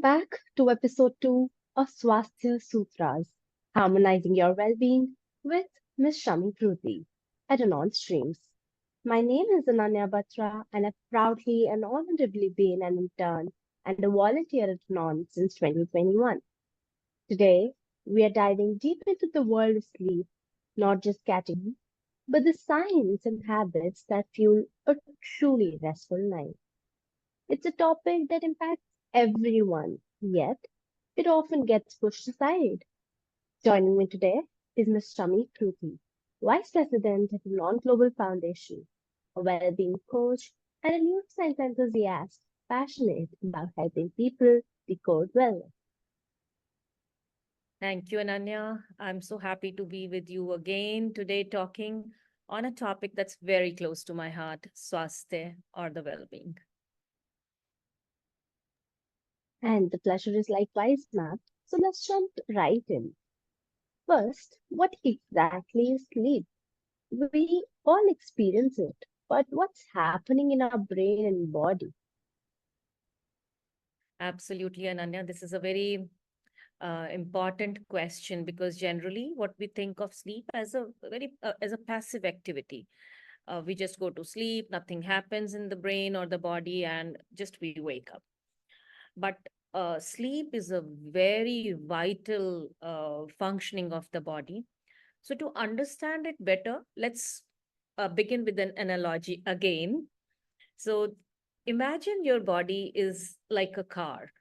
back to episode 2 of Swasthya Sutras, Harmonizing Your Wellbeing with Miss Shammi Proothi at Anon Streams. My name is Ananya Batra and I've proudly and honorably been an intern and a volunteer at Anon since 2021. Today, we are diving deep into the world of sleep, not just category, but the science and habits that fuel a truly restful night. It's a topic that impacts everyone, yet it often gets pushed aside. Joining me today is Ms. Shammi Proothi, Vice President at the Non-Global Foundation, a well-being coach, and a neuroscience enthusiast passionate about helping people decode wellness. Thank you, Ananya. I'm so happy to be with you again today talking on a topic that's very close to my heart, swasthya or the well-being. And the pleasure is likewise, ma'am. So let's jump right in. First, what exactly is sleep? We all experience it, but what's happening in our brain and body? Absolutely, Ananya. This is a very important question because generally what we think of sleep as a as a passive activity. We just go to sleep, nothing happens in the brain or the body, and just we wake up. But sleep is a very vital functioning of the body. So to understand it better, let's begin with an analogy again. So imagine your body is like a car.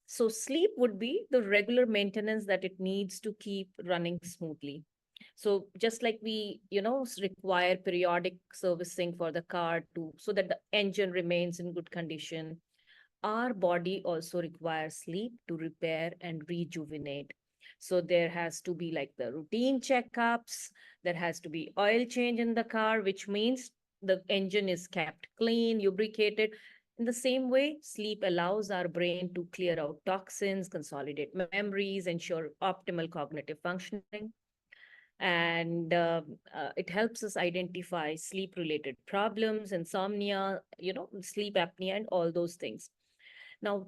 So sleep would be the regular maintenance that it needs to keep running smoothly. So just like we, require periodic servicing for the car to so that the engine remains in good condition, our body also requires sleep to repair and rejuvenate. So there has to be like the routine checkups, there has to be oil change in the car, which means the engine is kept clean, lubricated. In the same way, sleep allows our brain to clear out toxins, consolidate memories, ensure optimal cognitive functioning. And it helps us identify sleep related problems, insomnia, sleep apnea, and all those things. Now,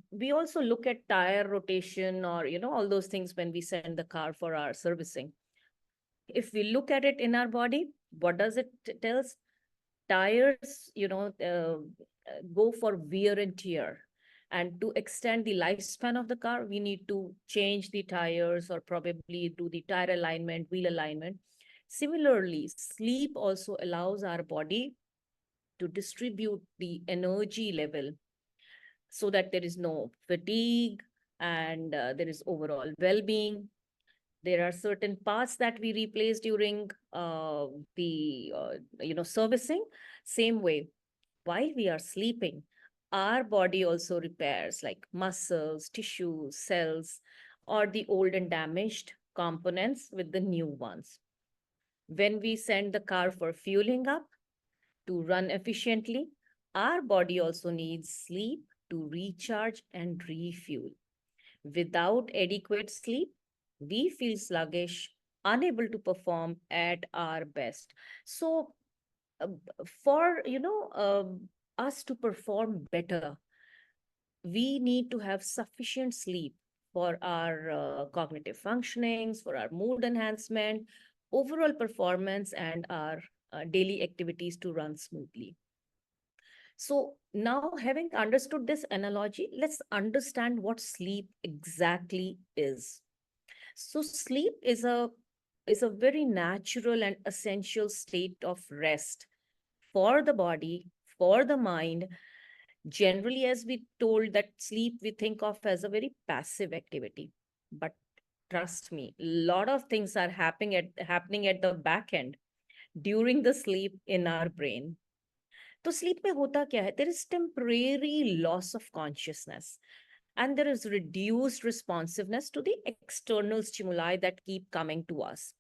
we also look at tire rotation or, all those things when we send the car for our servicing. If we look at it in our body, what does it tells? Tires, go for wear and tear. And to extend the lifespan of the car, we need to change the tires or probably do the tire alignment, wheel alignment. Similarly, sleep also allows our body to distribute the energy level so that there is no fatigue and there is overall well-being. There are certain parts that we replace during the servicing. Same way, while we are sleeping, our body also repairs like muscles, tissues, cells, or the old and damaged components with the new ones. When we send the car for fueling up to run efficiently, our body also needs sleep to recharge and refuel. Without adequate sleep, we feel sluggish, unable to perform at our best. So, uh, for us to perform better, we need to have sufficient sleep for our cognitive functionings, for our mood enhancement, overall performance, and our daily activities to run smoothly. So now, having understood this analogy, let's understand what sleep exactly is. So sleep is a very natural and essential state of rest for the body, for the mind. Generally, as we told that sleep we think of as a very passive activity, but trust me, a lot of things are happening at the back end during the sleep in our brain. तो sleep में होता क्या है? There is temporary loss of consciousness and there is reduced responsiveness to the external stimuli that keep coming to us.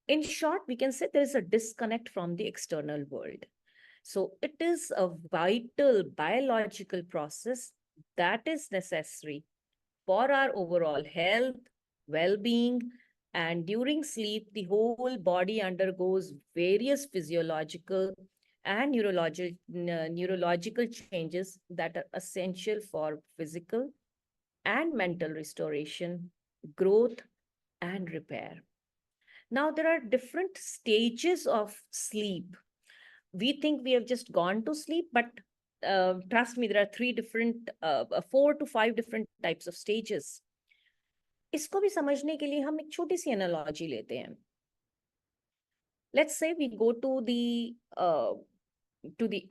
In short, we can say there is a disconnect from the external world. So it is a vital biological process that is necessary for our overall health, well-being, and during sleep, the whole body undergoes various physiological and neurological changes that are essential for physical and mental restoration, growth, and repair. Now, there are different stages of sleep. We think we have just gone to sleep, but trust me, there are four to five different types of stages. इसको भी समझने के लिए हम एक छोटी सी analogy लेते हैं. Let's say we go to the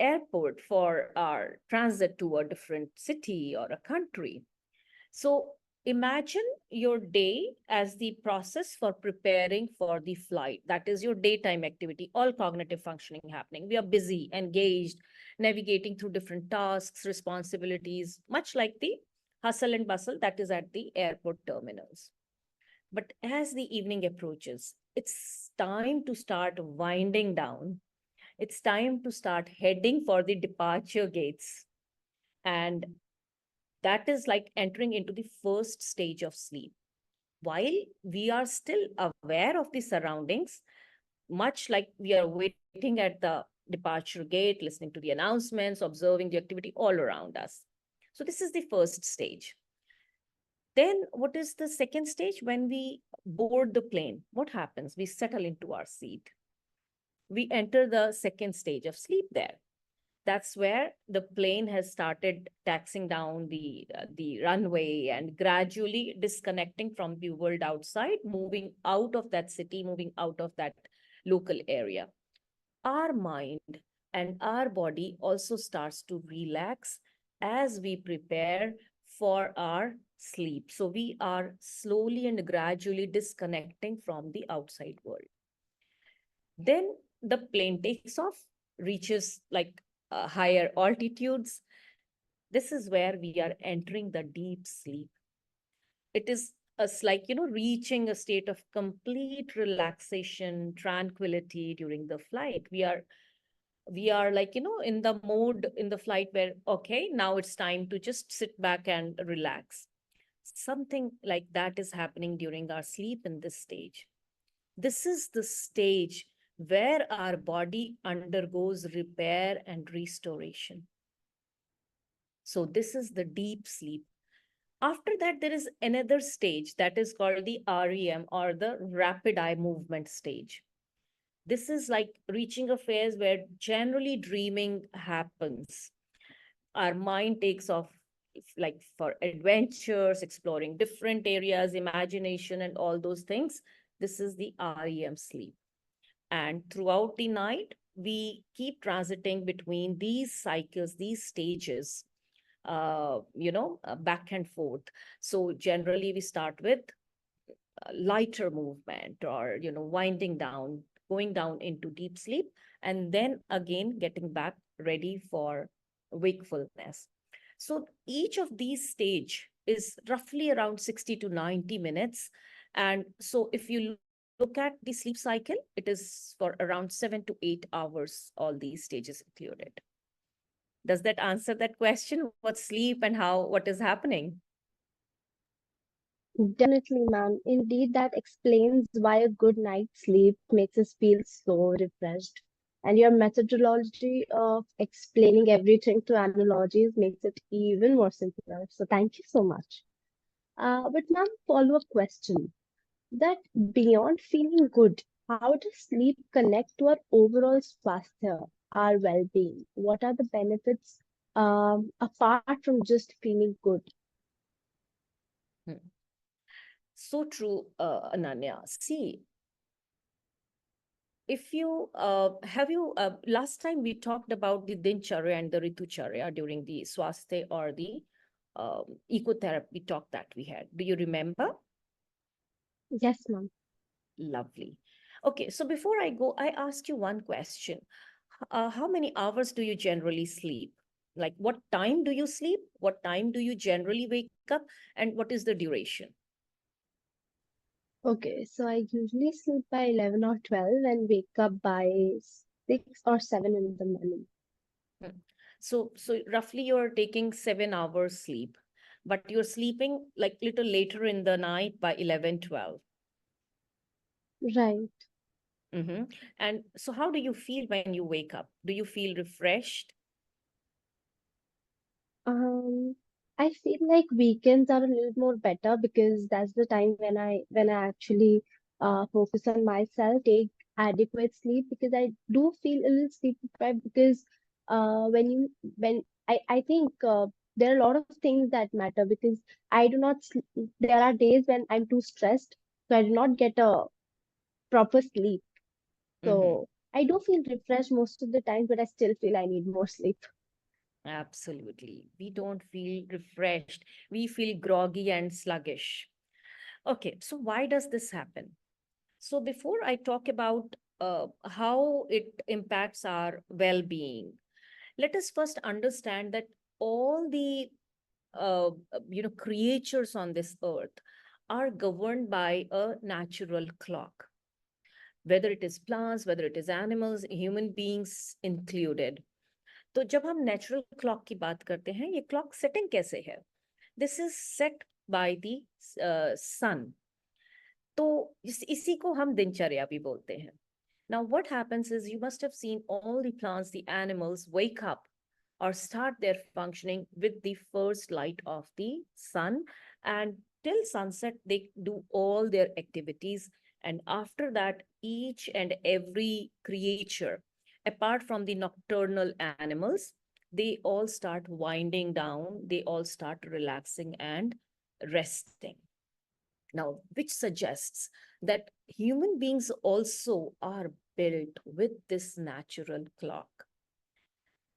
airport for our transit to a different city or a country. So imagine your day as the process for preparing for the flight. That is your daytime activity, all cognitive functioning happening. We are busy, engaged, navigating through different tasks, responsibilities, much like the hustle and bustle that is at the airport terminals. But as the evening approaches, it's time to start winding down. It's time to start heading for the departure gates. And that is like entering into the first stage of sleep. While we are still aware of the surroundings, much like we are waiting at the departure gate, listening to the announcements, observing the activity all around us. So, this is the first stage. Then, what is the second stage? When we board the plane, what happens? We settle into our seat. We enter the second stage of sleep there. That's where the plane has started taxing down the runway and gradually disconnecting from the world outside, moving out of that city, moving out of that local area. Our mind and our body also starts to relax as we prepare for our sleep. So we are slowly and gradually disconnecting from the outside world. Then the plane takes off, reaches like higher altitudes. This is where we are entering the deep sleep. It is us like, reaching a state of complete relaxation, tranquility during the flight. We are like, in the mode in the flight where, okay, now it's time to just sit back and relax. Something like that is happening during our sleep in this stage. This is the stage where our body undergoes repair and restoration. So, this is the deep sleep. After that, there is another stage that is called the REM, or the rapid eye movement stage. This is like reaching a phase where generally dreaming happens. Our mind takes off like for adventures, exploring different areas, imagination, and all those things. This is the REM sleep. And throughout the night, we keep transiting between these cycles, these stages, back and forth. So generally, we start with lighter movement, or, winding down, going down into deep sleep, and then again getting back ready for wakefulness. So each of these stage is roughly around 60 to 90 minutes. And so if you look at the sleep cycle, it is for around 7 to 8 hours, all these stages included. Does that answer that question? What's sleep and what is happening? Definitely, ma'am. Indeed, that explains why a good night's sleep makes us feel so refreshed. And your methodology of explaining everything to analogies makes it even more simpler. So thank you so much. But ma'am, follow-up question. That beyond feeling good, how does sleep connect to our overall swasthya, our well-being? What are the benefits apart from just feeling good? Hmm. So true, Ananya. See, if you have you last time we talked about the dincharya and the ritucharya during the swasthya or the ecotherapy talk that we had. Do you remember? Yes, ma'am. Lovely. Okay, so before I go, I ask you one question. How many hours do you generally sleep? Like, what time do you sleep? What time do you generally wake up? And what is the duration? Okay, so I usually sleep by 11 or 12 and wake up by 6 or 7 in the morning. Hmm. So roughly you're taking 7 hours sleep, but you're sleeping like little later in the night by 11, 12. Right. And so how do you feel when you wake up? Do you feel refreshed? Um, I feel like weekends are a little more better because that's the time when I actually focus on myself, take adequate sleep because I do feel a little sleep deprived because when I think there are a lot of things that matter because I do not there are days when I'm too stressed, so I do not get a proper sleep. Mm-hmm. So I do feel refreshed most of the time, but I still feel I need more sleep. Absolutely. We don't feel refreshed. We feel groggy and sluggish. Okay, so why does this happen? So before I talk about how it impacts our well-being, let us first understand that all the creatures on this earth are governed by a natural clock, whether it is plants, whether it is animals, human beings included. तो जब हम natural clock की बात करते हैं, ये clock setting कैसे है? This is set by the sun. तो इसी को हम दिनचर्या भी बोलते हैं. Now, what happens is you must have seen all the plants, the animals wake up or start their functioning with the first light of the sun. And till sunset, they do all their activities. And after that, each and every creature, apart from the nocturnal animals, they all start winding down, they all start relaxing and resting. Now, which suggests that human beings also are built with this natural clock.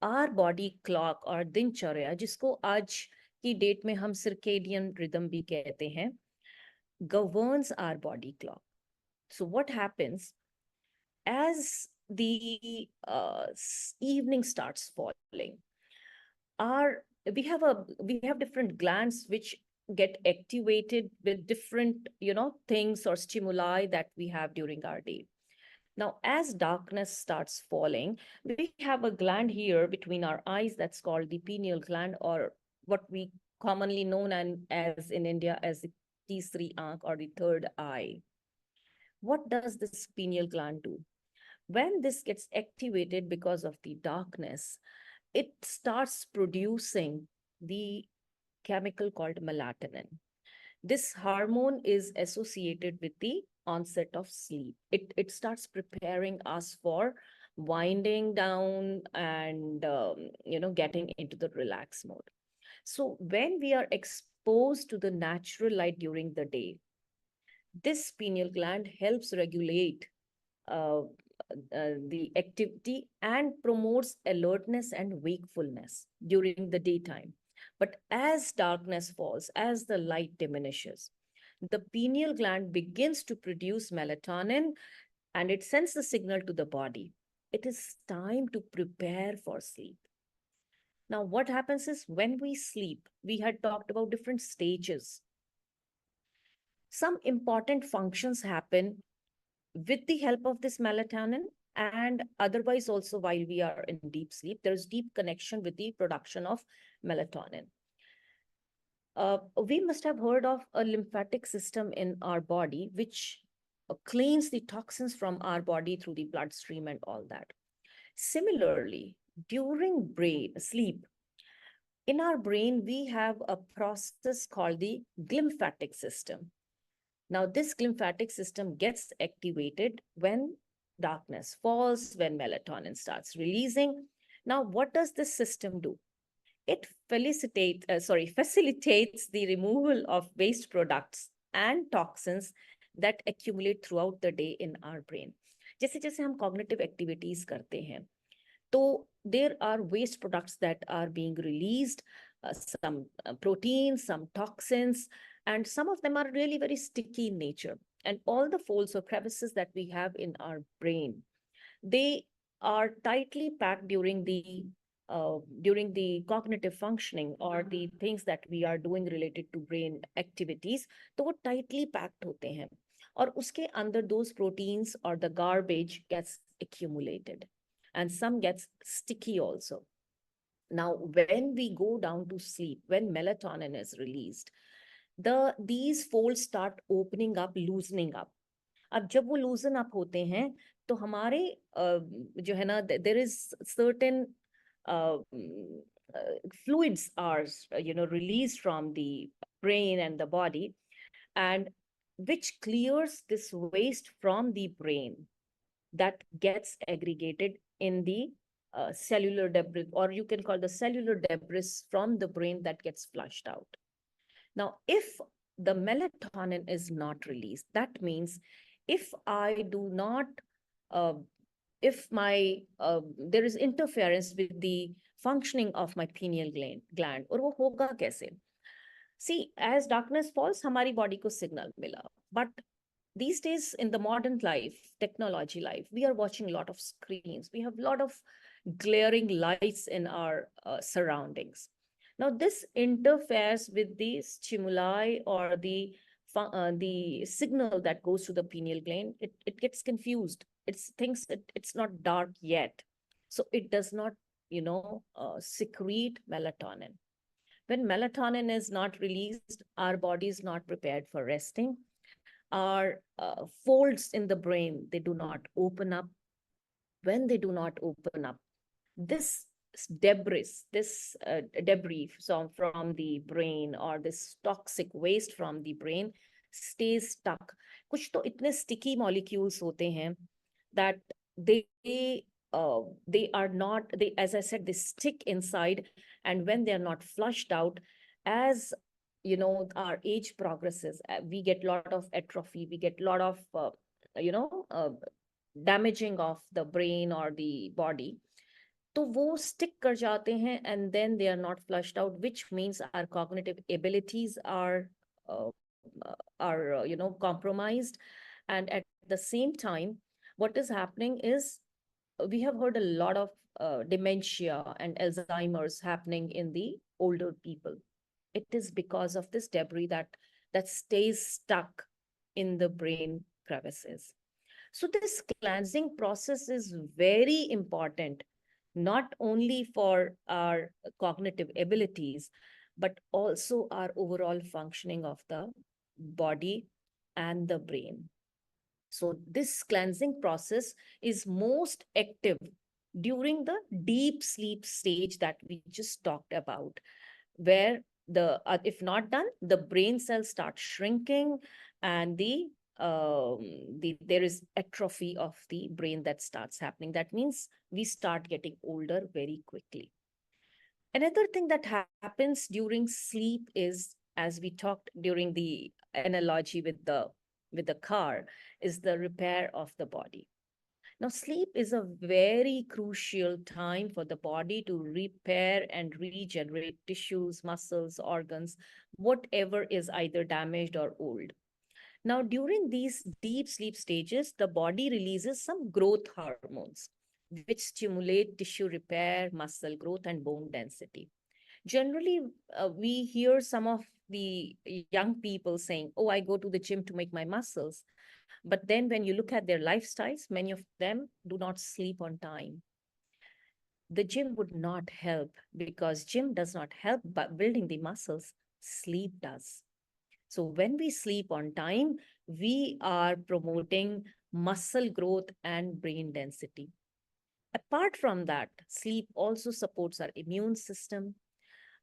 Our body clock or दिनचर्या, जिसको आज की date में हम circadian rhythm भी कहते हैं, governs our body clock. So what happens as the evening starts falling? Our we have different glands which get activated with different things or stimuli that we have during our day. Now as darkness starts falling, we have a gland here between our eyes that's called the pineal gland, or what we commonly known and as in India as the tisri aankh or the third eye. What does this pineal gland do? When this gets activated because of the darkness, it starts producing the chemical called melatonin. This hormone is associated with the onset of sleep. It starts preparing us for winding down and getting into the relax mode. So when we are exposed to the natural light during the day, this pineal gland helps regulate uh, the activity and promotes alertness and wakefulness during the daytime. But as darkness falls, as the light diminishes, the pineal gland begins to produce melatonin and it sends the signal to the body. It is time to prepare for sleep. Now, what happens is when we sleep, we had talked about different stages. Some important functions happen with the help of this melatonin, and otherwise also while we are in deep sleep there's deep connection with the production of melatonin. We must have heard of a lymphatic system in our body which cleans the toxins from our body through the bloodstream and all that. Similarly, during brain sleep, in our brain we have a process called the glymphatic system. Now, this glymphatic system gets activated when darkness falls, when melatonin starts releasing. Now, what does this system do? It facilitates the removal of waste products and toxins that accumulate throughout the day in our brain. जैसे जैसे हम cognitive activities करते हैं, so there are waste products that are being released, some proteins, some toxins, and some of them are really very sticky in nature. And all the folds or crevices that we have in our brain, they are tightly packed during the cognitive functioning or the things that we are doing related to brain activities. तो वो tightly packed होते हैं और उसके अंदर those proteins or the garbage gets accumulated and some gets sticky also. Now, when we go down to sleep, when melatonin is released, these folds start opening up, loosening up. अब जब वो loosen up होते हैं, तो हमारे जो है ना, there is certain uh, mm, fluids are released from the brain and the body, and which clears this waste from the brain that gets aggregated in the cellular debris, or you can call the cellular debris from the brain that gets flushed out. Now, if the melatonin is not released, that means if I do not, uh, if my there is interference with the functioning of my pineal gland, और वो होगा कैसे? See, as darkness falls, हमारी body को signal मिला, but these days in the modern life, technology life, we are watching a lot of screens. We have a lot of glaring lights in our surroundings. Now, this interferes with the stimuli or the signal that goes to the pineal gland. It gets confused. It thinks it's not dark yet. So it does not, secrete melatonin. When melatonin is not released, our body is not prepared for resting. Our folds in the brain, they do not open up. When they do not open up, this debris from the brain, or this toxic waste from the brain, stays stuck. कुछ तो इतने sticky molecules होते हैं that they they are not, they, as I said, they stick inside, and when they are not flushed out, as our age progresses, we get a lot of atrophy, we get a lot of you know uh, damaging of the brain or the body. तो वो stick कर जाते हैं, and then they are not flushed out, which means our cognitive abilities uh, compromised. And at the same time, what is happening is, we have heard a lot of dementia and Alzheimer's happening in the older people. It is because of this debris that stays stuck in the brain crevices. So this cleansing process is very important, not only for our cognitive abilities, but also our overall functioning of the body and the brain. So this cleansing process is most active during the deep sleep stage that we just talked about, where if not done, the brain cells start shrinking, and there is atrophy of the brain that starts happening. That means we start getting older very quickly. Another thing that happens during sleep is, as we talked during the analogy with the car, is the repair of the body. Now, sleep is a very crucial time for the body to repair and regenerate tissues, muscles, organs, whatever is either damaged or old. Now, during these deep sleep stages, the body releases some growth hormones, which stimulate tissue repair, muscle growth, and bone density. Generally, we hear some of the young people saying, "Oh, I go to the gym to make my muscles." But then when you look at their lifestyles, many of them do not sleep on time. The gym would not help, because gym does not help but building the muscles. Sleep does. So when we sleep on time, we are promoting muscle growth and brain density. Apart from that, sleep also supports our immune system.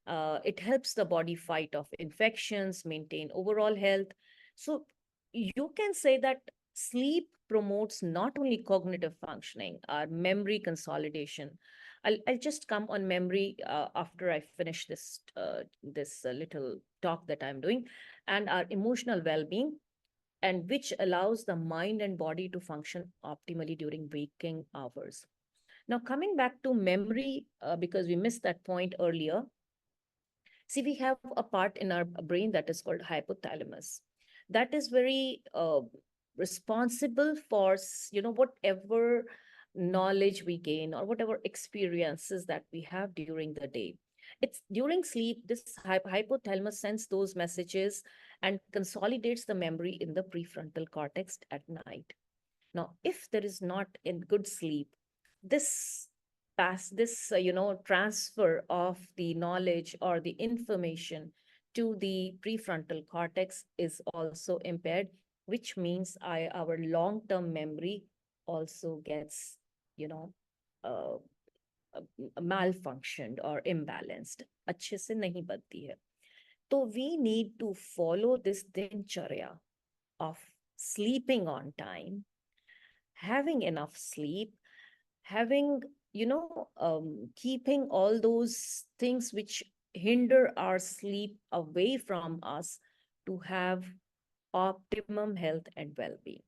It helps the body fight off infections, maintain overall health. So you can say that sleep promotes not only cognitive functioning, our memory consolidation. I'll just come on memory after I finish this little talk that I'm doing, and our emotional well-being, and which allows the mind and body to function optimally during waking hours. Now, coming back to memory, because we missed that point earlier. See, we have a part in our brain that is called hypothalamus. That is very responsible for, whatever knowledge we gain or whatever experiences that we have during the day. It's during sleep, this hypothalamus sends those messages and consolidates the memory in the prefrontal cortex at night. Now, if there is not in good sleep, this transfer of the knowledge or the information to the prefrontal cortex is also impaired, which means our long-term memory also gets, you know, uh, malfunctioned or imbalanced, अच्छे से नहीं बनती है. तो we need to follow this dincharya of sleeping on time, having enough sleep, having, keeping all those things which hinder our sleep away from us to have optimum health and well-being.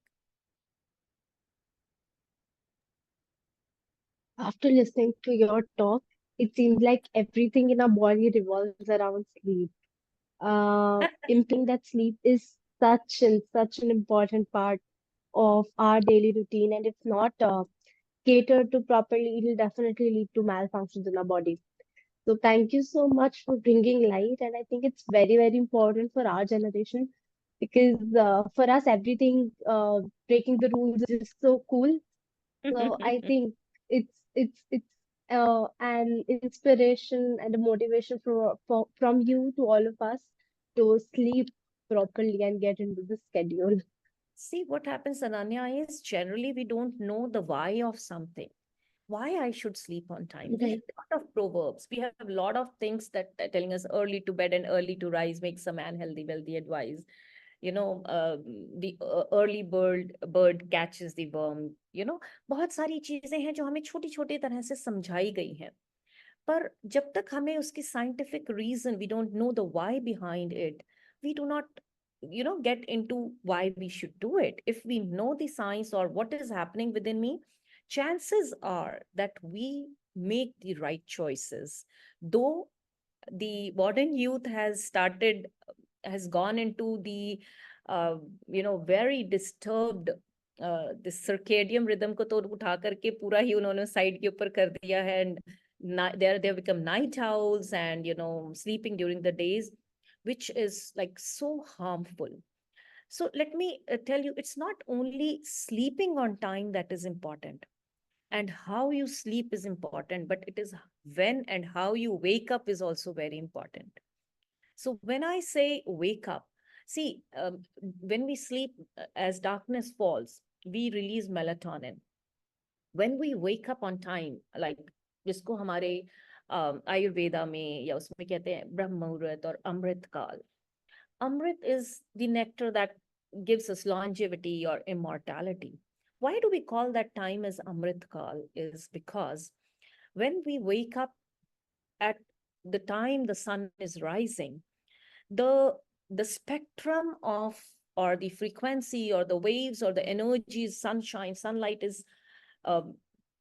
After listening to your talk, it seems like everything in our body revolves around sleep. Implying that sleep is such an important part of our daily routine, and if not catered to properly, it will definitely lead to malfunctions in our body. So thank you so much for bringing light, and I think it's very important for our generation because for us everything breaking the rules is so cool. So I think it's an inspiration and a motivation from you to all of us to sleep properly and get into the schedule. See, what happens, Ananya, is generally we don't know the why of something. Why I should sleep on time. We have Right. a lot of proverbs. We have a lot of things that are telling us early to bed and early to rise makes a man healthy, wealthy, advised. The early bird catches the worm. बहुत सारी चीजें हैं जो हमें छोटी छोटी तरह से समझाई गई हैं. पर जब तक हमें उसकी scientific reason, we don't know the why behind it, we do not, get into why we should do it. If we know the science or what is happening within me, chances are that we make the right choices. Though the modern youth has gone into the, very disturbed, the circadian rhythm को तो उठा करके पूरा ही उन्होंने side के ऊपर कर दिया है. And they have become night owls and sleeping during the days, which is like so harmful. So let me tell you, it's not only sleeping on time that is important, and how you sleep is important, but it is when and how you wake up is also very important. So when I say wake up, see, when we sleep, as darkness falls, we release melatonin. When we wake up on time, like जिसको हमारे आयुर्वेदा में या उसमें कहते हैं ब्रह्म मुहूर्त और अमृत काल. Amrit is the nectar that gives us longevity or immortality. Why do we call that time as Amrit Kal? Is because when we wake up at the time the sun is rising, the the spectrum of, or the frequency or the waves or the energies, sunshine, sunlight um,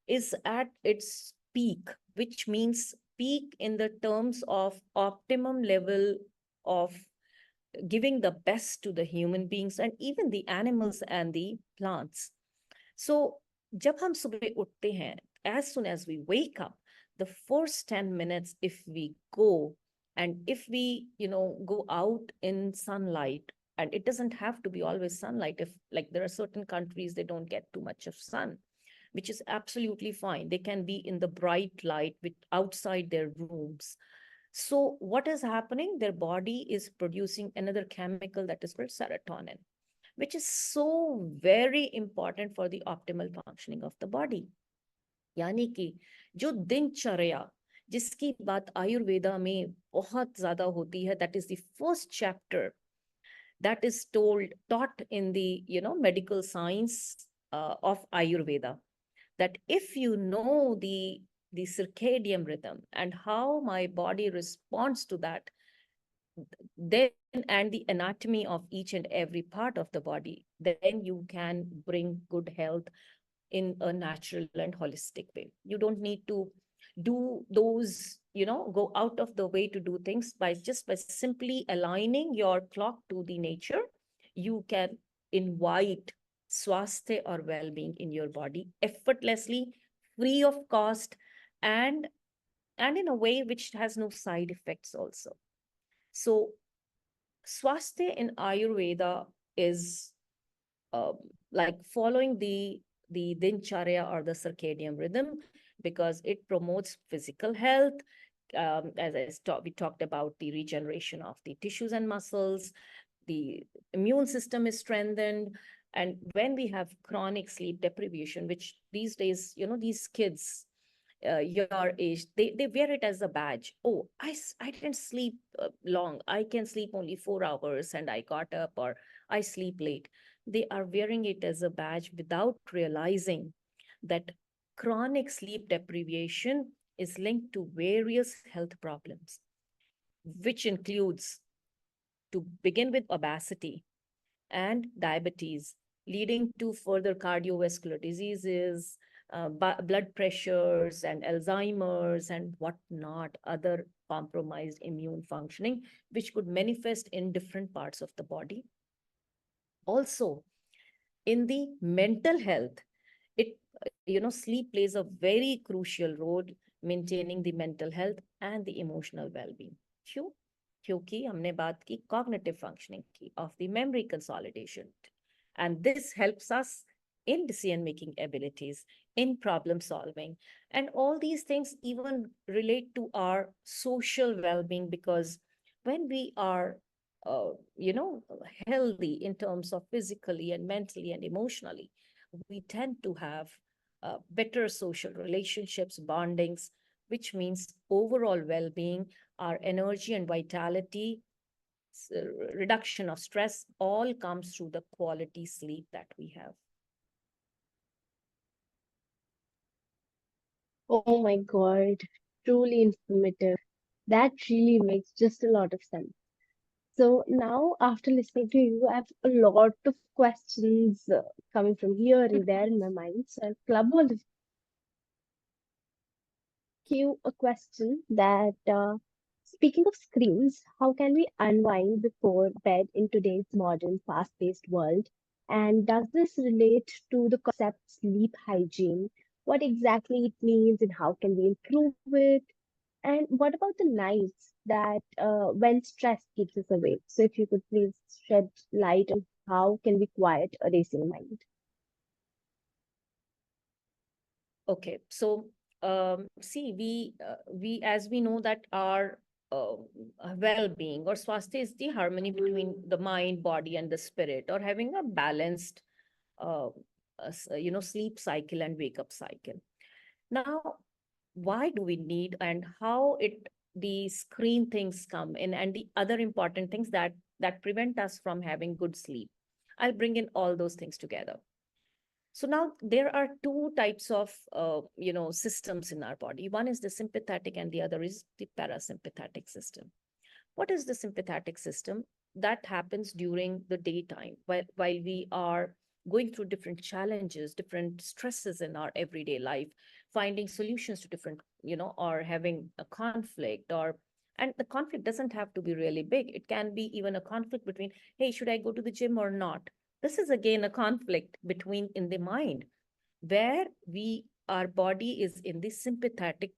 is at its peak, which means peak in the terms of optimum level of giving the best to the human beings and even the animals and the plants. So, जब हम सुबह उठते हैं, as soon as we wake up, the first 10 minutes, if we go and if we, go out in sunlight, and it doesn't have to be always sunlight. If, like, there are certain countries, they don't get too much of sun, which is absolutely fine. They can be in the bright light with outside their rooms. So what is happening? Their body is producing another chemical that is called serotonin, which is so very important for the optimal functioning of the body. यानी कि जो दिनचर्या जिसकी बात आयुर्वेदा में बहुत ज्यादा होती है, that is the first chapter that is taught in the medical science of Ayurveda, that if you know the circadian rhythm and how my body responds to that, then, and the anatomy of each and every part of the body, then you can bring good health in a natural and holistic way. You don't need to do those, go out of the way to do things. By simply aligning your clock to the nature, you can invite swasthya or well-being in your body effortlessly, free of cost, and in a way which has no side effects also. So swasthya in Ayurveda is like following the dincharya or the circadian rhythm, because it promotes physical health. We talked about the regeneration of the tissues and muscles, the immune system is strengthened, And when we have chronic sleep deprivation, which these days, these kids, your age, they wear it as a badge. Oh, I didn't sleep long. I can sleep only 4 hours and I got up, or I sleep late. They are wearing it as a badge without realizing that chronic sleep deprivation is linked to various health problems, which includes, to begin with, obesity and diabetes, leading to further cardiovascular diseases, blood pressures, and Alzheimer's, and whatnot, other compromised immune functioning, which could manifest in different parts of the body. Also, in the mental health, it, sleep plays a very crucial role maintaining the mental health and the emotional well-being. क्यों? क्योंकि हमने बात की cognitive functioning की, of the memory consolidation, and this helps us in decision making abilities, in problem solving, and all these things even relate to our social well-being, because when we are uh, you know healthy in terms of physically and mentally and emotionally, we tend to have better social relationships, bondings, which means overall well-being, our energy and vitality, reduction of stress, all comes through the quality sleep that we have. Oh my God, truly informative. That really makes just a lot of sense. So now, after listening to you, I have a lot of questions coming from here and there in my mind. So I'll club all of you a question that speaking of screens, how can we unwind before bed in today's modern, fast-paced world? And does this relate to the concept sleep hygiene? What exactly it means and how can we improve it? And what about the nights that when stress keeps us awake? So if you could please shed light on how can we quiet a racing mind? Okay, so see, we as we know that our well-being or swasthya is the harmony between the mind, body, and the spirit, or having a balanced, uh, sleep cycle and wake up cycle. Now, why do we need, and how it the screen things come in, and the other important things that prevent us from having good sleep? I'll bring in all those things together. So now there are two types of systems in our body. One is the sympathetic and the other is the parasympathetic system. What is the sympathetic system? That happens during the daytime, while we are going through different challenges, different stresses in our everyday life, finding solutions to different, or having a conflict, or and the conflict doesn't have to be really big. It can be even a conflict between, hey, should I go to the gym or not? This is again a conflict between in the mind, where our body is in the sympathetic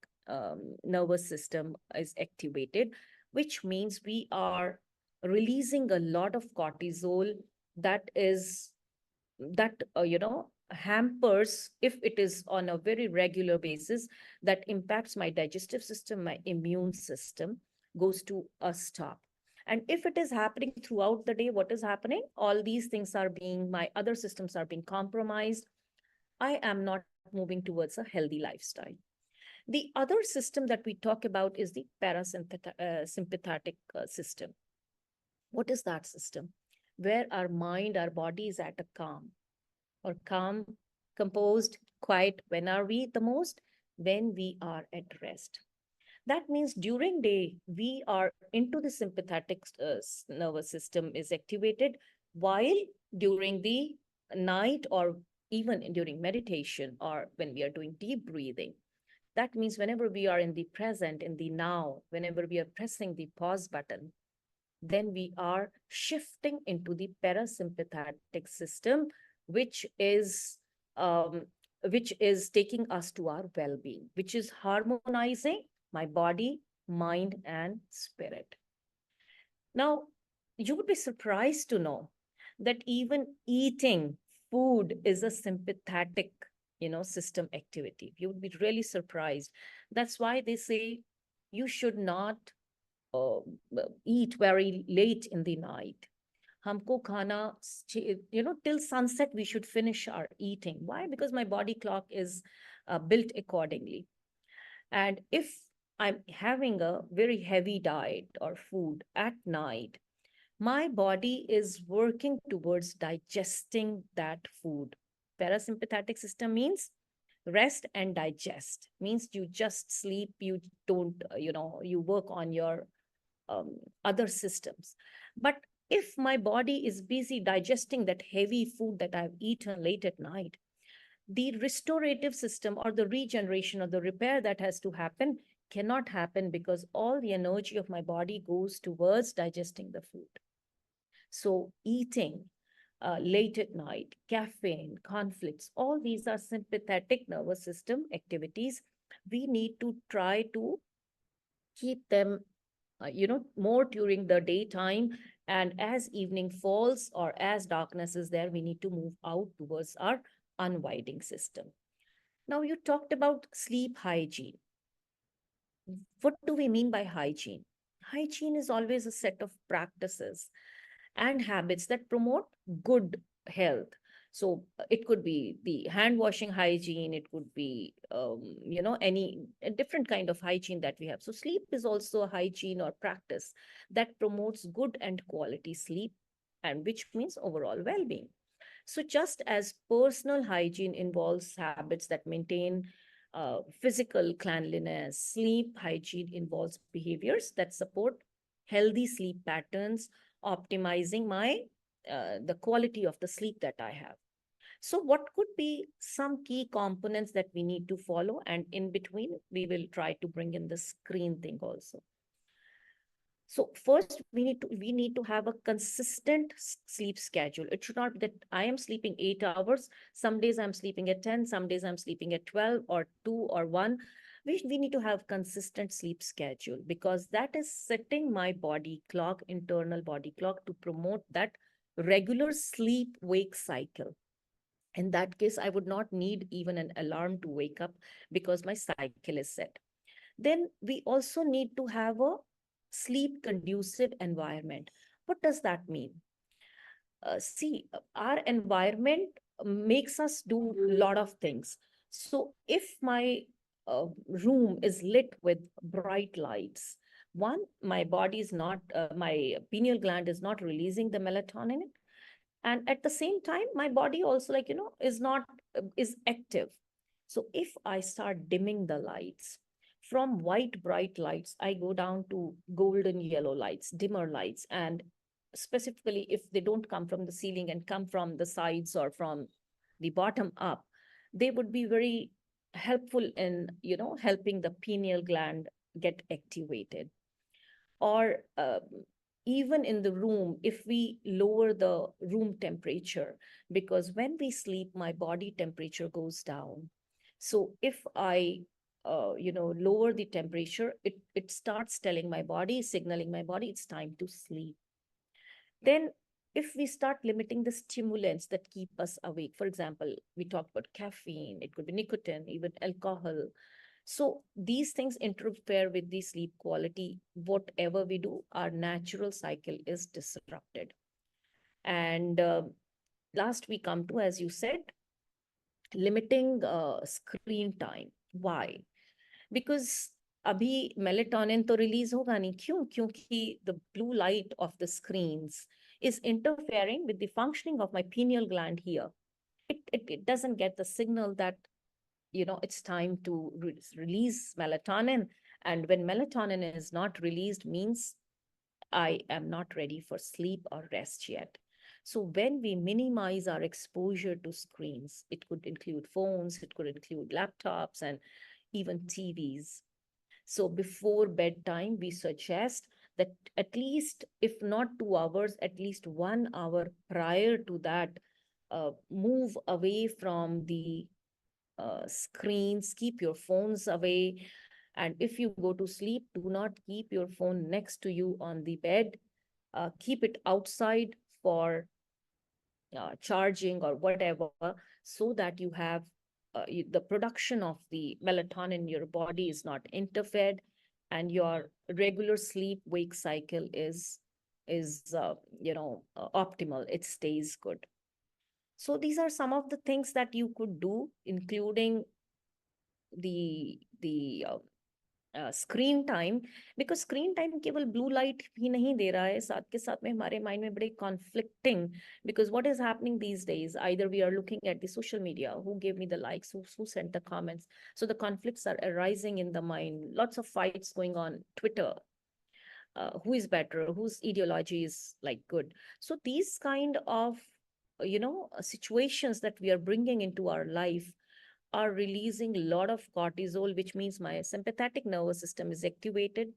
nervous system is activated, which means we are releasing a lot of cortisol that is that hampers, if it is on a very regular basis, that impacts my digestive system, my immune system goes to a stop. And if it is happening throughout the day, what is happening? All these things are being, my other systems are being compromised. I am not moving towards a healthy lifestyle. The other system that we talk about is the parasympathetic system. What is that system? Where our mind, our body is at a calm, or calm, composed, quiet. When are we the most? When we are at rest. That means during day, we are into the sympathetic nervous system is activated, while during the night, or even during meditation, or when we are doing deep breathing, that means whenever we are in the present, in the now, whenever we are pressing the pause button, then we are shifting into the parasympathetic system, which is um, which is taking us to our well-being, which is harmonizing my body, mind, and spirit. Now, you would be surprised to know that even eating food is a sympathetic, system activity. You would be really surprised. That's why they say you should not uh, eat very late in the night. Humko khana, till sunset, we should finish our eating. Why? Because my body clock is built accordingly. And if I'm having a very heavy diet or food at night, my body is working towards digesting that food. Parasympathetic system means rest and digest, means you just sleep, you don't, you work on your other systems. But if my body is busy digesting that heavy food that I've eaten late at night, the restorative system or the regeneration or the repair that has to happen cannot happen, because all the energy of my body goes towards digesting the food. So eating late at night, caffeine, conflicts, all these are sympathetic nervous system activities. We need to try to keep them, more during the daytime. And as evening falls or as darkness is there, we need to move out towards our unwinding system. Now, you talked about sleep hygiene. What do we mean by hygiene? Hygiene is always a set of practices and habits that promote good health. So it could be the hand washing hygiene, it could be, any a different kind of hygiene that we have. So sleep is also a hygiene or practice that promotes good and quality sleep, and which means overall well being. So, just as personal hygiene involves habits that maintain physical cleanliness, sleep hygiene involves behaviors that support healthy sleep patterns, optimizing my the quality of the sleep that I have. So, what could be some key components that we need to follow? And in between, we will try to bring in the screen thing also. So first, we need to have a consistent sleep schedule. It should not be that I am sleeping 8 hours. Some days I'm sleeping at 10. Some days I'm sleeping at 12 or 2 or 1. We need to have consistent sleep schedule, because that is setting my body clock, internal body clock, to promote that regular sleep wake cycle. In that case, I would not need even an alarm to wake up, because my cycle is set. Then we also need to have a sleep conducive environment. What does that mean? See, our environment makes us do a lot of things. So if my room is lit with bright lights, one, my body is not, my pineal gland is not releasing the melatonin, and at the same time my body also, is not, is active. So if I start dimming the lights, from white bright lights I go down to golden yellow lights, dimmer lights, and specifically if they don't come from the ceiling and come from the sides or from the bottom up, they would be very helpful in, helping the pineal gland get activated. Or even in the room, if we lower the room temperature, because when we sleep my body temperature goes down. So if I lower the temperature, it starts telling my body, signaling my body it's time to sleep. Then if we start limiting the stimulants that keep us awake, for example, we talked about caffeine, it could be nicotine, even alcohol. So these things interfere with the sleep quality. Whatever we do, our natural cycle is disrupted. And last we come to, as you said, limiting screen time. Why? Because अभी melatonin तो release होगा नहीं. क्यों? क्योंकि the blue light of the screens is interfering with the functioning of my pineal gland here. It doesn't get the signal that it's time to release melatonin. And when melatonin is not released, means I am not ready for sleep or rest yet. So when we minimize our exposure to screens, it could include phones, it could include laptops, and even TVs. So before bedtime, we suggest that at least, if not 2 hours, at least 1 hour prior to that, move away from the screens, keep your phones away. And if you go to sleep, do not keep your phone next to you on the bed. Keep it outside for charging or whatever, so that you have the production of the melatonin in your body is not interfered, and your regular sleep wake cycle is is, optimal. It stays good. So these are some of the things that you could do, including the screen time, because screen time केवल blue light भी नहीं दे रहा है, साथ के साथ में हमारे माइंड में बड़े conflicting, because what is happening these days, either we are looking at the social media, who give me the likes, who sent the comments, so the conflicts are arising in the mind, lots of fights going on Twitter, who is better, whose ideology is like good. So these kind of situations that we are bringing into our life are releasing a lot of cortisol, which means my sympathetic nervous system is activated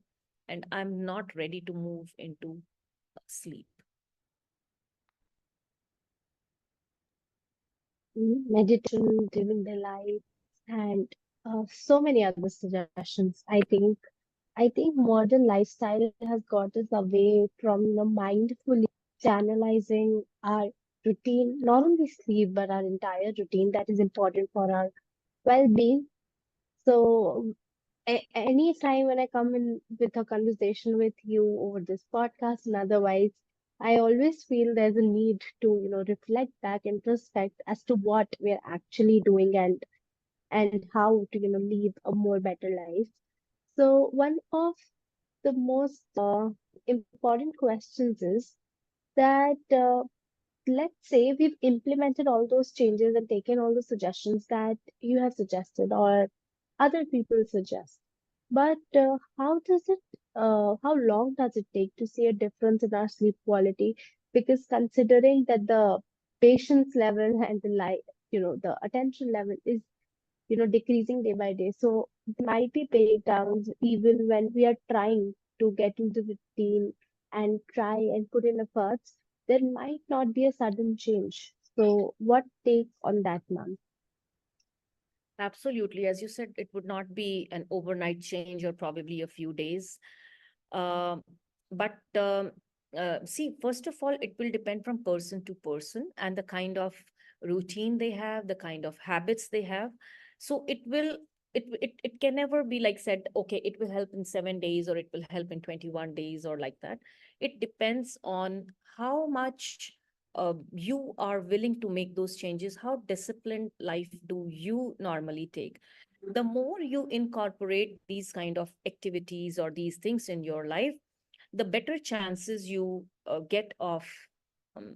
and I'm not ready to move into sleep. Meditation, dimming the lights, and so many other suggestions. I think modern lifestyle has got us away from mindfully channelizing our routine, not only sleep, but our entire routine that is important for our well-being. So any time when I come in with a conversation with you over this podcast and otherwise, I always feel there's a need to, reflect back, introspect as to what we're actually doing and how to, live a more better life. So one of the most important questions is that let's say we've implemented all those changes and taken all the suggestions that you have suggested or other people suggest. But how long does it take to see a difference in our sleep quality? Because considering that the patience level and the attention level is, decreasing day by day. So there might be breakdowns even when we are trying to get into the routine and try and put in efforts. There might not be a sudden change. So what take on that, ma'am? Absolutely. As you said, it would not be an overnight change or probably a few days. Um, but see, first of all, it will depend from person to person and the kind of routine they have, the kind of habits they have. So it can never be like said, okay, it will help in 7 days or it will help in 21 days or like that. It depends on how much you are willing to make those changes. How disciplined life do you normally take? The more you incorporate these kind of activities or these things in your life, the better chances you get of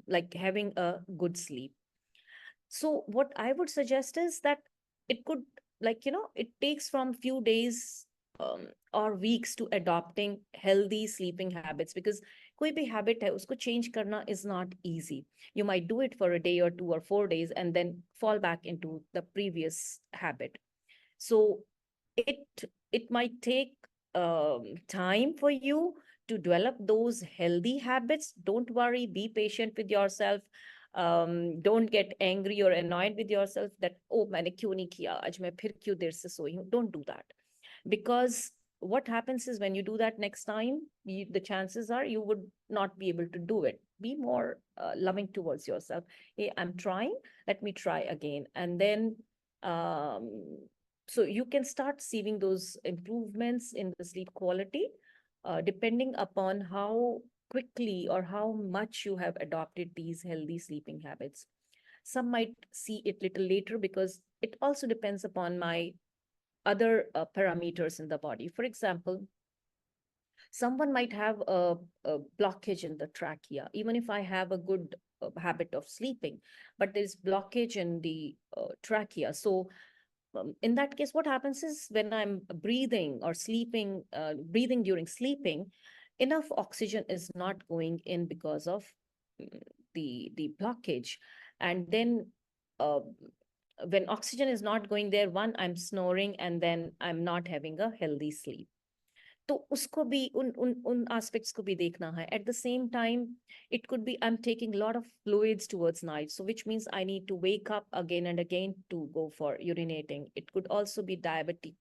like having a good sleep. So what I would suggest is that it could, it takes from few days or weeks to adopting healthy sleeping habits, because कोई भी habit है उसको change करना is not easy. You might do it for a day or 2 or 4 days and then fall back into the previous habit. So it might take time for you to develop those healthy habits. Don't worry, be patient with yourself. Don't get angry or annoyed with yourself that, oh, मैंने क्यों नहीं किया आज, मैं फिर क्यों देर से सोई हूँ. Don't do that, because what happens is when you do that next time, the chances are you would not be able to do it. Be more loving towards yourself. Hey, I'm trying, let me try again. And then um, so you can start seeing those improvements in the sleep quality, depending upon how quickly or how much you have adopted these healthy sleeping habits. Some might see it little later because it also depends upon my other parameters in the body. For example, someone might have a blockage in the trachea, even if I have a good habit of sleeping, but there's blockage in the trachea. So in that case, what happens is when I'm breathing or sleeping, breathing during sleeping, enough oxygen is not going in because of mm, the blockage. And then uh, when oxygen is not going there, one, I'm snoring, and then I'm not having a healthy sleep. तो उसको भी उन aspects को भी देखना है. At the same time, it could be I'm taking a lot of fluids towards night, so which means I need to wake up again and again to go for urinating. It could also be diabetic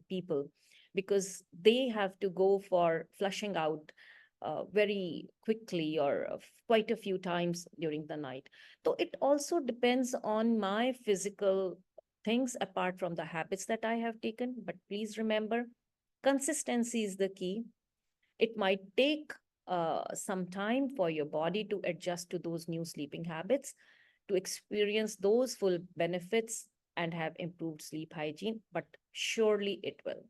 people, because they have to go for flushing out very quickly or quite a few times during the night. So it also depends on my physical things apart from the habits that I have taken. But please remember, consistency is the key. It might take some time for your body to adjust to those new sleeping habits, to experience those full benefits and have improved sleep hygiene, but surely it will.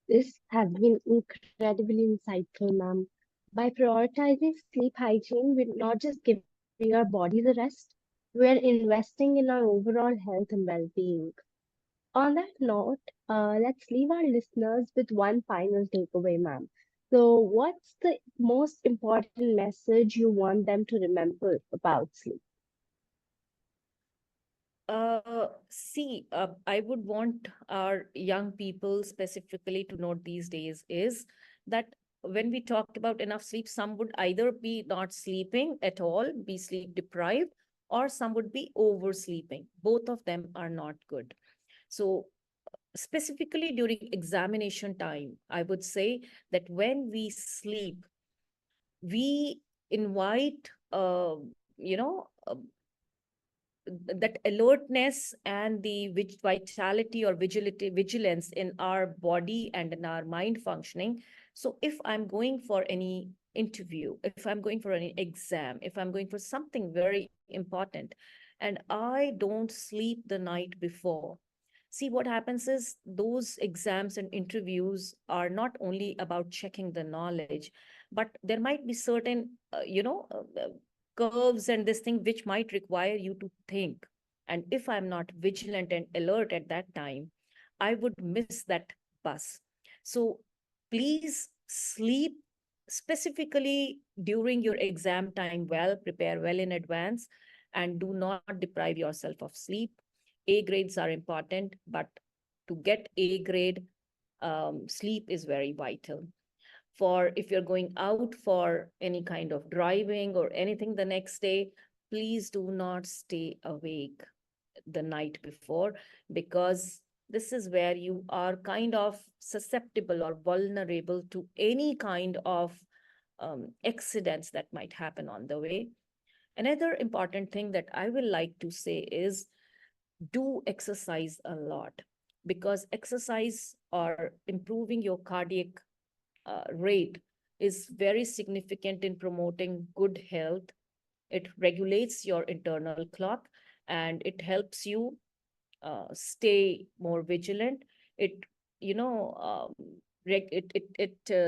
This has been incredibly insightful, ma'am. By prioritizing sleep hygiene, we're not just giving our bodies a rest, we're investing in our overall health and well-being. On that note, let's leave our listeners with one final takeaway, ma'am. So, what's the most important message you want them to remember about sleep? I would want our young people specifically to note these days is that when we talk about enough sleep, some would either be not sleeping at all, be sleep deprived, or some would be oversleeping. Both of them are not good. So, specifically during examination time, I would say that when we sleep, we invite, that alertness and the vitality or vigilance in our body and in our mind functioning. So if I'm going for any interview, if I'm going for any exam, if I'm going for something very important and I don't sleep the night before, see, what happens is those exams and interviews are not only about checking the knowledge, but there might be certain curves and this thing which might require you to think. And if I'm not vigilant and alert at that time, I would miss that bus. So please sleep specifically during your exam time well, prepare well in advance, and do not deprive yourself of sleep. A grades are important, but to get A grade, sleep is very vital. For if you're going out for any kind of driving or anything the next day, please do not stay awake the night before, because this is where you are kind of susceptible or vulnerable to any kind of accidents that might happen on the way. Another important thing that I will like to say is do exercise a lot, because exercise or improving your cardiac rate is very significant in promoting good health. It regulates your internal clock and it helps you stay more vigilant. It, you know,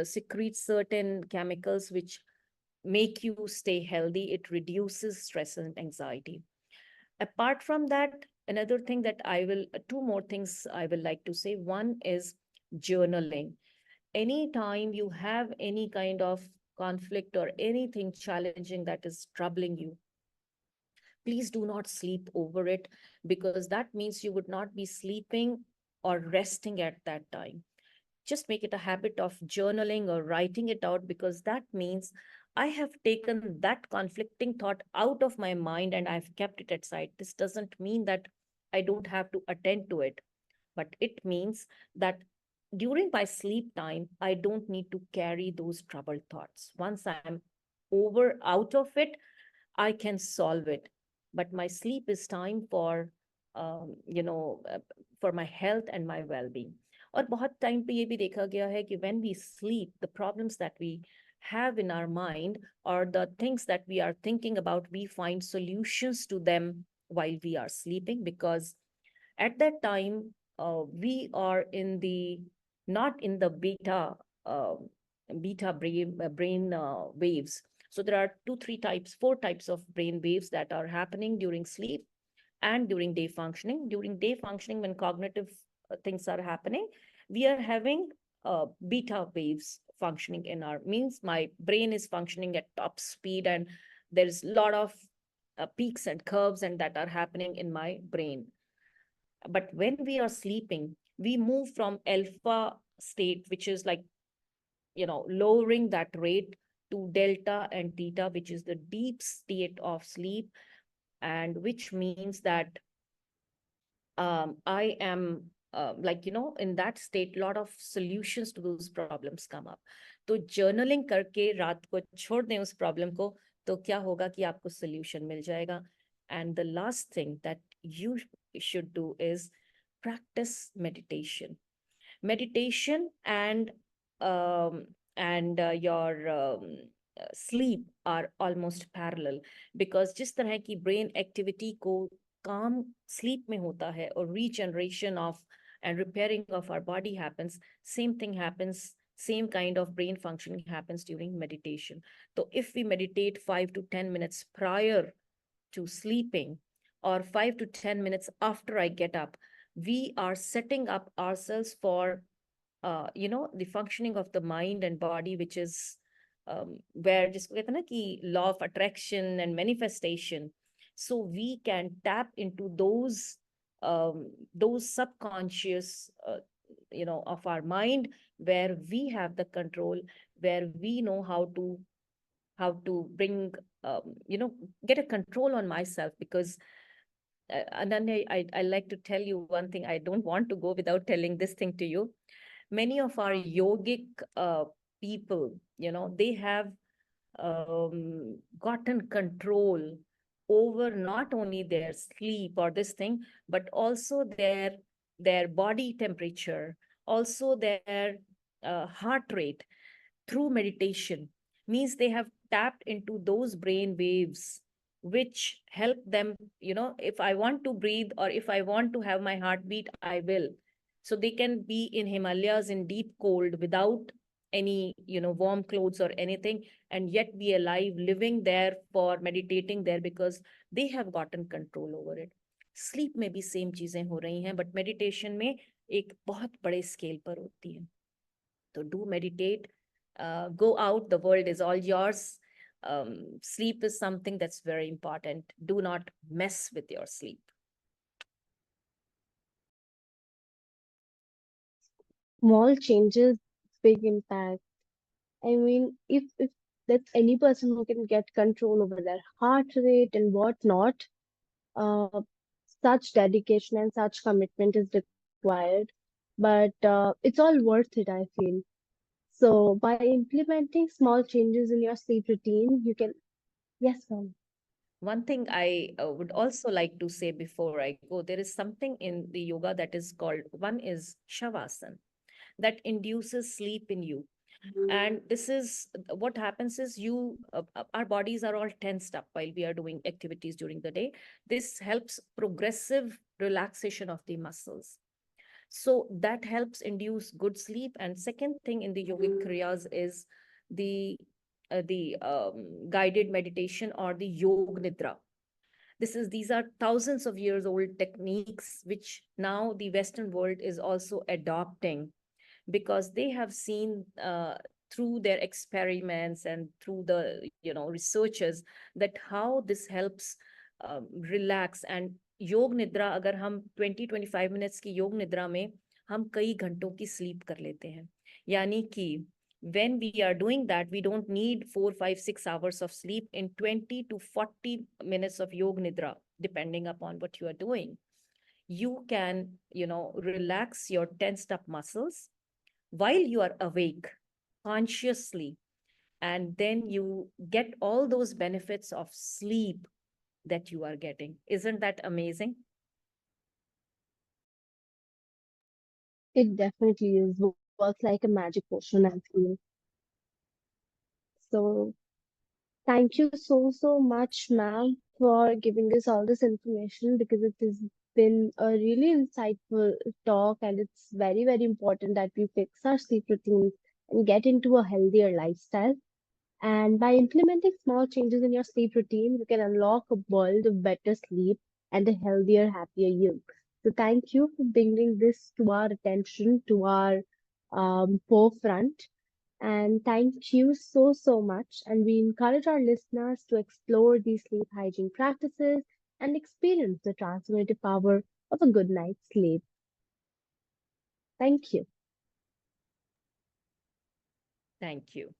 secretes certain chemicals which make you stay healthy. It reduces stress and anxiety. Apart from that, another thing that two more things I will like to say. One is journaling. Anytime you have any kind of conflict or anything challenging that is troubling you, please do not sleep over it, because that means you would not be sleeping or resting at that time. Just make it a habit of journaling or writing it out, because that means I have taken that conflicting thought out of my mind and I've kept it aside. This doesn't mean that I don't have to attend to it, but it means that during my sleep time, I don't need to carry those troubled thoughts. Once I'm over out of it, I can solve it. But my sleep is time for, um, you know, uh, for my health and my well-being. और बहुत time पे ये भी देखा गया है कि when we sleep, the problems that we have in our mind or the things that we are thinking about, we find solutions to them while we are sleeping, because at that time we are in the not in the uh, brain waves. So there are two, three types, four types of brain waves that are happening during sleep and during day functioning. During day functioning, when cognitive things are happening, we are having beta waves functioning in our, means my brain is functioning at top speed and there's a lot of peaks and curves and that are happening in my brain. But when we are sleeping, we move from alpha state, which is like, lowering that rate, to delta and theta, which is the deep state of sleep, and which means that I am in that state, lot of solutions to those problems come up. तो journaling करके रात को छोड़ दें उस problem को, तो क्या होगा कि आपको solution मिल जाएगा. And the last thing that you should do is practice meditation. Meditation and your sleep are almost parallel, because जिस तरह की brain activity को calm sleep में होता है और regeneration of and repairing of our body happens, same thing happens, same kind of brain functioning happens during meditation. So if we meditate 5 to 10 minutes prior to sleeping, or 5 to 10 minutes after I get up, we are setting up ourselves for the functioning of the mind and body, which is where जिसको कहते हैं ना कि law of attraction and manifestation. So we can tap into those subconscious of our mind, where we have the control, where we know how to bring get a control on myself. Because Ananya, I like to tell you one thing. I don't want to go without telling this thing to you. Many of our yogic people, they have gotten control over not only their sleep or this thing, but also their body temperature, also their heart rate, through meditation. Means they have tapped into those brain waves which help them, if I want to breathe or if I want to have my heartbeat, I will. So they can be in Himalayas in deep cold without any warm clothes or anything, and yet be alive, living there for meditating there, because they have gotten control over it. Sleep में भी same चीजें हो रही हैं, but meditation में एक बहुत बड़े स्केल पर होती है. तो do meditate, go out, the world is all yours. Sleep is something that's very important. Do not mess with your sleep. Small changes, big impact. I mean, if that's any person who can get control over their heart rate and whatnot, uh, such dedication and such commitment is required. But it's all worth it, I feel. So by implementing small changes in your sleep routine, you can, yes, ma'am. One thing I would also like to say before I go, there is something in the yoga that is called, one is Shavasana, that induces sleep in you. And this is what happens is our bodies are all tensed up while we are doing activities during the day. This helps progressive relaxation of the muscles. So that helps induce good sleep. And second thing in the yogic kriyas is the guided meditation or the yoga nidra. These are thousands of years old techniques which now the Western world is also adopting, because they have seen through their experiments and through the researchers, that how this helps relax. And योग निद्रा, अगर हम 20-25 minutes की योग निद्रा में हम कई घंटों की स्लीप कर लेते हैं, यानी कि when we are doing that, we don't need 4, 5, 6 hours of sleep. In 20 to 40 minutes of yoga nidra, depending upon what you are doing, you can relax your tensed up muscles while you are awake consciously, and then you get all those benefits of sleep that you are getting. Isn't that amazing? It definitely is works like a magic potion, I feel. So thank you so much, ma'am, for giving us all this information, because it has been a really insightful talk, and it's very important that we fix our sleep routines and get into a healthier lifestyle. And by implementing small changes in your sleep routine, you can unlock a world of better sleep and a healthier, happier you. So thank you for bringing this to our attention, to our forefront. And thank you so much. And we encourage our listeners to explore these sleep hygiene practices and experience the transformative power of a good night's sleep. Thank you. Thank you.